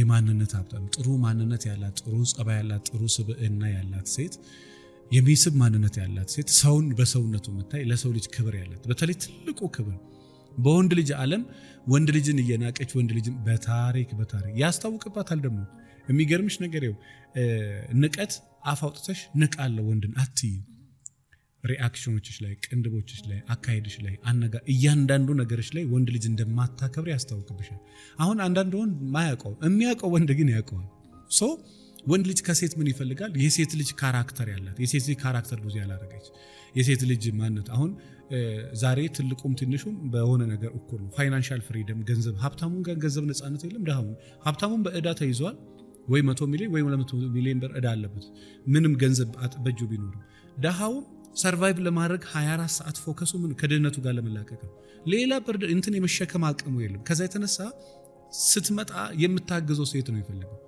የማንነት ሀብታም ጥሩ ማንነት ያላት ጥሩ ጸባይ ያላት ጥሩ ስብዕና ያላት ሴት የሚስብ ማንነት ያላት ሴት ሰውን በሰውነቱ መታይ ለሰው ልጅ ክብር ያላት በተለይ ትልቁ ክብር በወንድ ልጅ ዓለም ወንድ ልጅን እየናቀች ወንድ ልጅን በታሪክ ያስታውቅባታል። ደግሞ የሚገርምሽ ነገር ይኸው ንቀት አፍ አውጥተሽ ንቃለ ወንድን አትይ ሪአክሽኖችሽ ላይ ቅንድቦችሽ ላይ አካሄድሽ ላይ እያንዳንዱ ነገርሽ ላይ ወንድ ልጅ እንደማታከብር ያስታውቅብሻል። አሁን አንዳንድ ወንድ ማያውቀው የሚያውቀው ወንድ ግን ያውቀዋል። ወንድ ልጅ ከሴት ምን ይፈልጋል? የሴት ልጅ ካራክተር ያላት የሴት ልጅ ካራክተር ብዙ ያላረገች የሴት ልጅ ማንነት አሁን ዛሬ ትልቁም ትንሹም በሆነ ነገር እኩል ነው። ፋይናንሻል ፍሪደም ገንዘብ ሀብታሙን ጋር ገንዘብ ነፃነት የለም። ደሃውን ሀብታሙን በእዳ ተይዟል ወይ 100 ሚሊዮን ወይ 200 ሚሊዮን ብር እዳ አለበት ምንም ገንዘብ በእጁ ቢኖር ደሃውን ሰርቫይቭ ለማድረግ 24 ሰዓት ፎከሱ ምን ከድህነቱ ጋር ለመላቀቅ ነው። ሌላ ብር እንትን የመሸከም አቅሙ የለም። ከዛ የተነሳ ስትመጣ የምታግዘው ሴት ነው ይፈልጋል።